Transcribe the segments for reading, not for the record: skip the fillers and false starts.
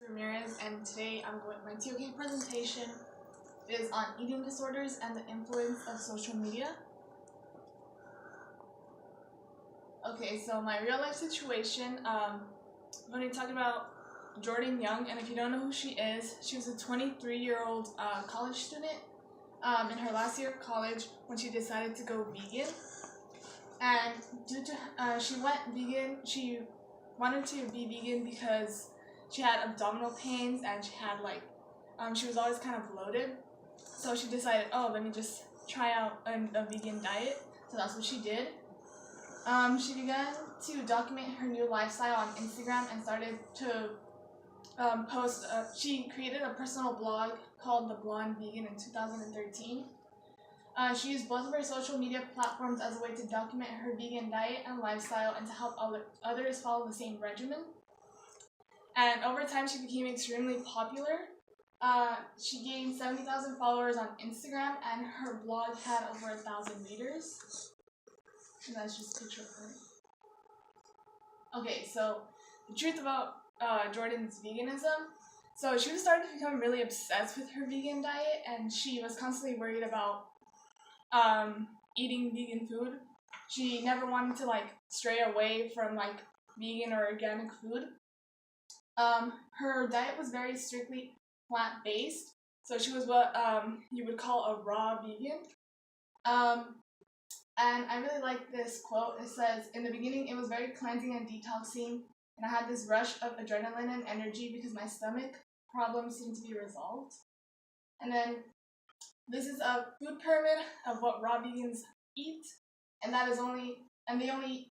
Ramirez, and today my TOK presentation is on eating disorders and the influence of social media. Okay, so my real life situation, I'm going to talk about Jordan Young, and if you don't know who she is, she was a 23-year-old college student in her last year of college when she decided to go vegan. And due to she went vegan, she wanted to be vegan because she had abdominal pains and she had she was always kind of bloated. So she decided, oh, let me just try out a vegan diet. So that's what she did. She began to document her new lifestyle on Instagram and started to post. She created a personal blog called The Blonde Vegan in 2013. She used both of her social media platforms as a way to document her vegan diet and lifestyle and to help others follow the same regimen. And over time, she became extremely popular. She gained 70,000 followers on Instagram, and her blog had over 1,000 readers. And that's just a picture of her. Okay, so the truth about Jordan's veganism. So she was starting to become really obsessed with her vegan diet, and she was constantly worried about eating vegan food. She never wanted to stray away from vegan or organic food. Her diet was very strictly plant-based, so she was what you would call a raw vegan. And I really like this quote. It says, "In the beginning, it was very cleansing and detoxing, and I had this rush of adrenaline and energy because my stomach problems seemed to be resolved." And then this is a food pyramid of what raw vegans eat, and they only eat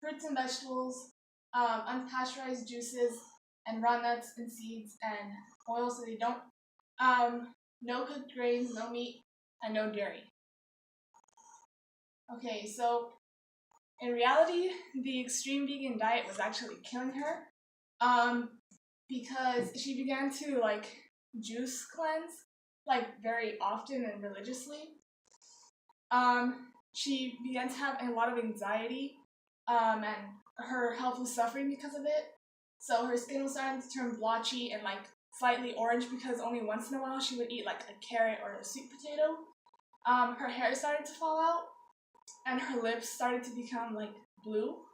fruits and vegetables, unpasteurized juices, and raw nuts and seeds and oil, so they don't no cooked grains, no meat, and no dairy. Okay, so in reality, the extreme vegan diet was actually killing her, because she began to juice cleanse very often and religiously. She began to have a lot of anxiety, and her health was suffering because of it. So her skin was starting to turn blotchy and slightly orange because only once in a while she would eat a carrot or a sweet potato. Her hair started to fall out, and her lips started to become blue.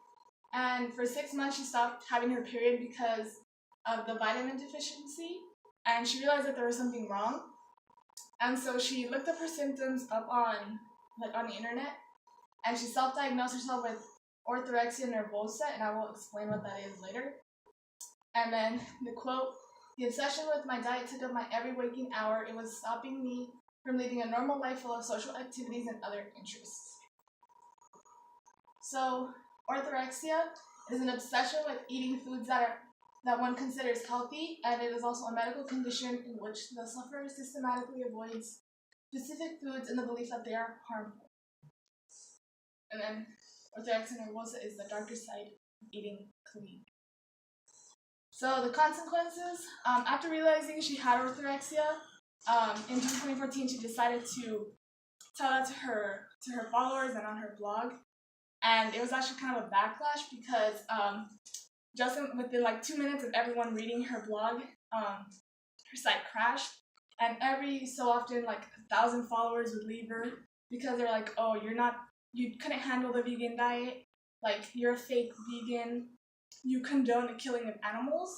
And for 6 months she stopped having her period because of the vitamin deficiency, and she realized that there was something wrong. And so she looked up her symptoms up on the internet, and she self-diagnosed herself with orthorexia nervosa, and I will explain what that is later. And then the quote, "The obsession with my diet took up my every waking hour. It was stopping me from leading a normal life full of social activities and other interests." So orthorexia is an obsession with eating foods that one considers healthy, and it is also a medical condition in which the sufferer systematically avoids specific foods in the belief that they are harmful. And then orthorexia nervosa is the darker side of eating clean. So the consequences, after realizing she had orthorexia, in 2014 she decided to tell that to her followers and on her blog. And it was actually kind of a backlash because just within 2 minutes of everyone reading her blog, her site crashed. And every so often 1,000 followers would leave her because they're like, "Oh, you couldn't handle the vegan diet, you're a fake vegan, you condone the killing of animals."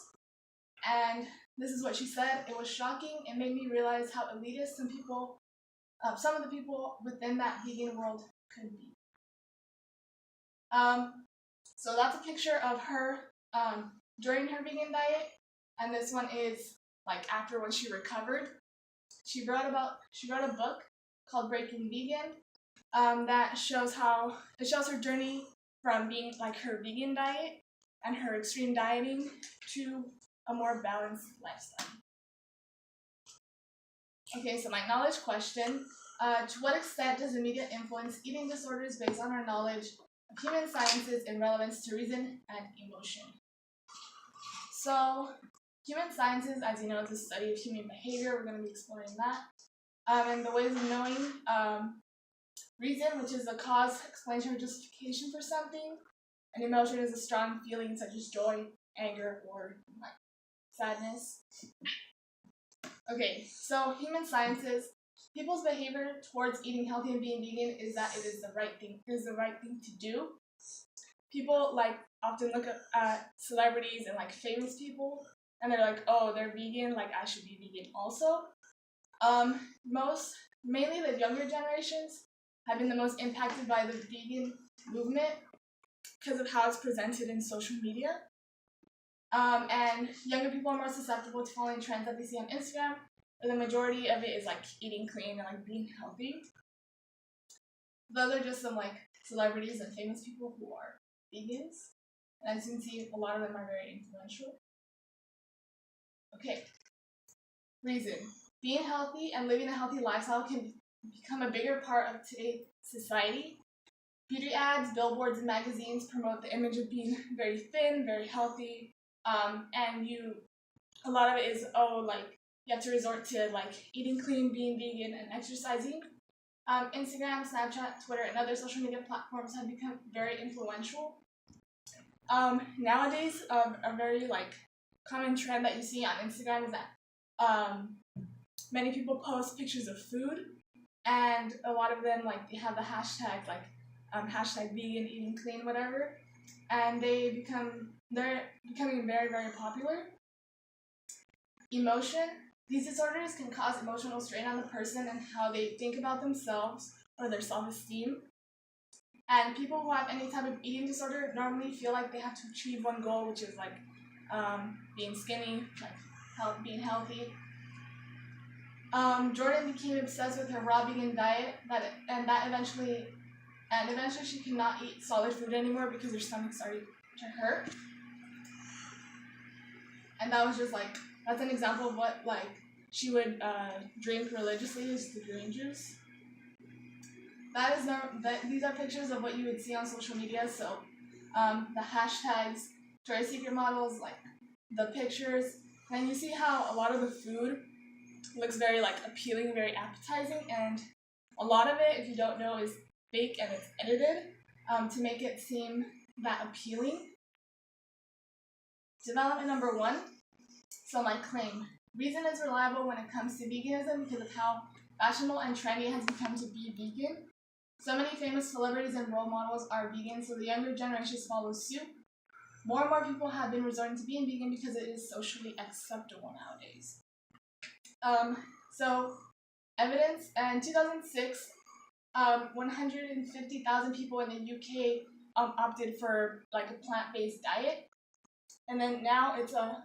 And this is what she said: "It was shocking. It made me realize how elitist some of the people within that vegan world could be." So that's a picture of her during her vegan diet, and this one is after when she recovered. She wrote a book called Breaking Vegan that shows her journey from being her vegan diet and her extreme dieting to a more balanced lifestyle. Okay, so my knowledge question: to what extent does the media influence eating disorders based on our knowledge of human sciences in relevance to reason and emotion? So human sciences, as you know, is the study of human behavior. We're going to be exploring that. And the ways of knowing reason, which is the cause, explanation, or justification for something. And emotion is a strong feeling such as joy, anger, or sadness. Okay, so human sciences. People's behavior towards eating healthy and being vegan is that it is the right thing. It is the right thing to do. People like often look at celebrities and like famous people, and they're like, oh, they're vegan, like I should be vegan also. Mainly the younger generations have been the most impacted by the vegan movement because of how it's presented in social media. And younger people are more susceptible to following trends that they see on Instagram, where the majority of it is like eating clean and like being healthy. Those are just some like celebrities and famous people who are vegans, and as you can see, a lot of them are very influential. Okay, reason. Being healthy and living a healthy lifestyle can become a bigger part of today's society. Beauty ads, billboards, and magazines promote the image of being very thin, very healthy, and a lot of it is, like, you have to resort to, like, eating clean, being vegan, and exercising. Instagram, Snapchat, Twitter, and other social media platforms have become very influential. Nowadays, a very, like, common trend that you see on Instagram is that many people post pictures of food, and a lot of them, like, they have the hashtag, like, hashtag vegan, eating clean, whatever, and they're becoming very, very popular. Emotion. These disorders can cause emotional strain on the person and how they think about themselves or their self-esteem. And people who have any type of eating disorder normally feel like they have to achieve one goal, which is like being skinny, like being healthy. Jordan became obsessed with her raw vegan diet, and eventually she could not eat solid food anymore because her stomach started to hurt. And that was just like, that's an example of what like she would drink religiously, is the green juice. These are pictures of what you would see on social media. So the hashtags, Victoria's Secret models, like the pictures, and you see how a lot of the food looks very like appealing, very appetizing, and a lot of it, if you don't know, is fake and it's edited to make it seem that appealing. Development number 1. So my claim. Reason is reliable when it comes to veganism because of how fashionable and trendy it has become to be vegan. So many famous celebrities and role models are vegan, so the younger generations follow suit. More and more people have been resorting to being vegan because it is socially acceptable nowadays. So evidence. In 2006, 150,000 people in the UK opted for like a plant-based diet, and then now it's a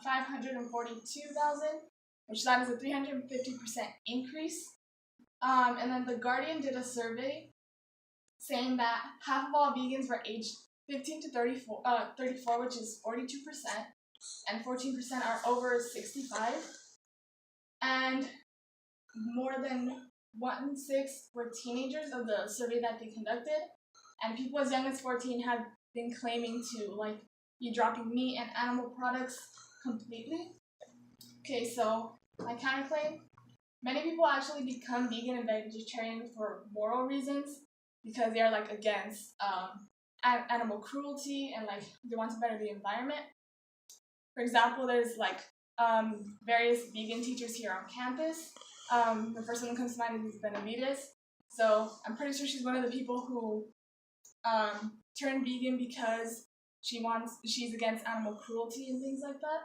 542,000, which that is a 350% increase. And then The Guardian did a survey saying that half of all vegans were aged 15 to 34, which is 42%, and 14% are over 65. And more than 1/6 were teenagers of the survey that they conducted, and people as young as 14 have been claiming to like be dropping meat and animal products completely. Okay, so my counterclaim. Many people actually become vegan and vegetarian for moral reasons because they are like against animal cruelty and like they want to better the environment. For example, there's like various vegan teachers here on campus. The first one that comes to mind is Benavides. So I'm pretty sure she's one of the people who turned vegan because she's against animal cruelty and things like that.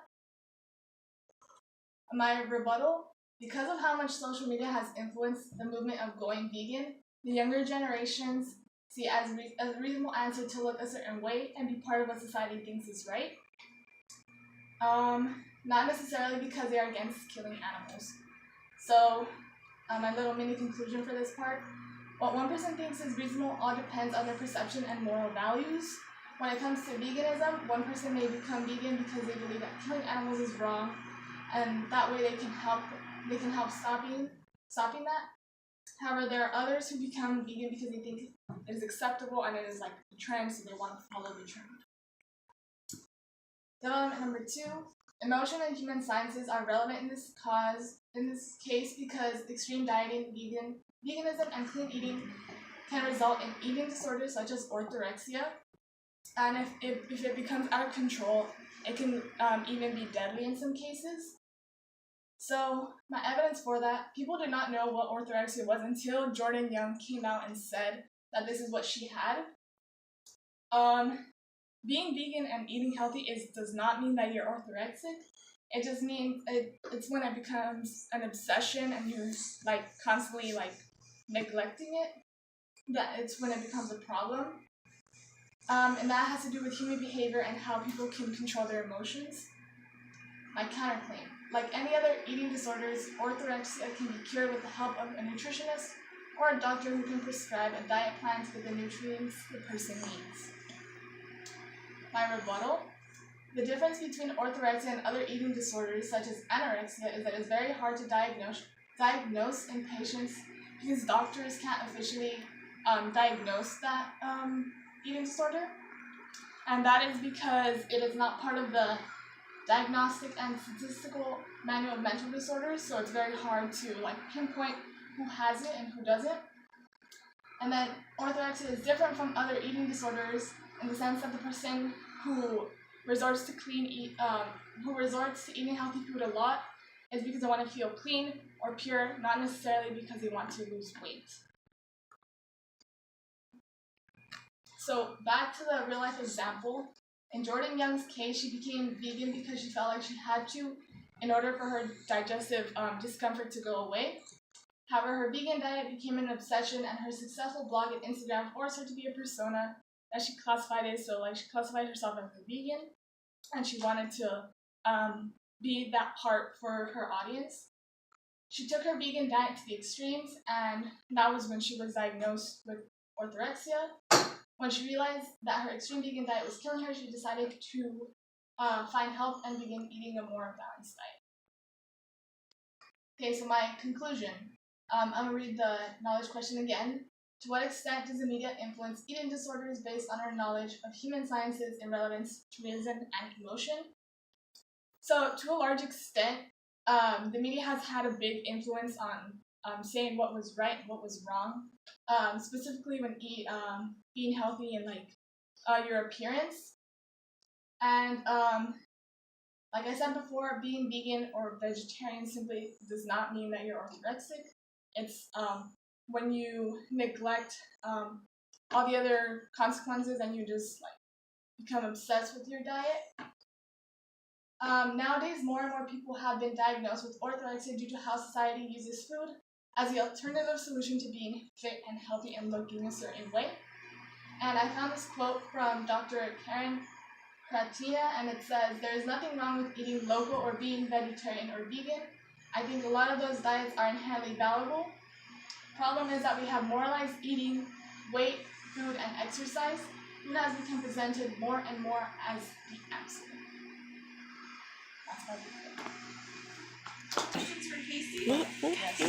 My rebuttal. Because of how much social media has influenced the movement of going vegan, the younger generations see it as a reasonable answer to look a certain way and be part of what society thinks is right. Not necessarily because they are against killing animals. So, my little mini conclusion for this part. What one person thinks is reasonable all depends on their perception and moral values. When it comes to veganism, one person may become vegan because they believe that killing animals is wrong, and that way they can help stopping that. However, there are others who become vegan because they think it is acceptable and it is like the trend, so they want to follow the trend. Development number 2. Emotion and human sciences are relevant in this case because extreme dieting, veganism, and clean eating can result in eating disorders such as orthorexia. And if it becomes out of control, It can even be deadly in some cases. So my evidence for that, people did not know what orthorexia was until Jordan Young came out and said that this is what she had. Being vegan and eating healthy does not mean that you're orthorexic. It just means it's when it becomes an obsession and you're like constantly like neglecting it, that it's when it becomes a problem. And that has to do with human behavior and how people can control their emotions. My counterclaim. Like any other eating disorders, orthorexia can be cured with the help of a nutritionist or a doctor who can prescribe a diet plan with the nutrients the person needs. My rebuttal. The difference between orthorexia and other eating disorders such as anorexia is that it's very hard to diagnose in patients because doctors can't officially diagnose that eating disorder. And that is because it is not part of the Diagnostic and Statistical Manual of Mental Disorders, so it's very hard to like pinpoint who has it and who doesn't. And then orthorexia is different from other eating disorders in the sense that the person who resorts to eating healthy food a lot is because they want to feel clean or pure, not necessarily because they want to lose weight. So back to the real life example. In Jordan Young's case, she became vegan because she felt like she had to in order for her digestive discomfort to go away. However, her vegan diet became an obsession, and her successful blog and Instagram forced her to be a persona that she classified as. So, like, she classified herself as a vegan, and she wanted to be that part for her audience. She took her vegan diet to the extremes, and that was when she was diagnosed with orthorexia. When she realized that her extreme vegan diet was killing her, she decided to find help and begin eating a more balanced diet. Okay, so my conclusion. I'm going to read the knowledge question again. To what extent does the media influence eating disorders based on our knowledge of human sciences in relevance to reason and emotion? So, to a large extent, the media has had a big influence on saying what was right and what was wrong, specifically when being healthy and like your appearance. And like I said before, being vegan or vegetarian simply does not mean that you're orthorexic. It's when you neglect all the other consequences and you just like become obsessed with your diet. Nowadays, more and more people have been diagnosed with orthorexia due to how society uses food as the alternative solution to being fit and healthy and looking a certain way. And I found this quote from Dr. Karen Kratina, and it says, "There is nothing wrong with eating local or being vegetarian or vegan. I think a lot of those diets are inherently valuable. Problem is that we have moralized eating, weight, food, and exercise. Food has become presented more and more as the answer." That's my opinion. Questions for Casey? Yes.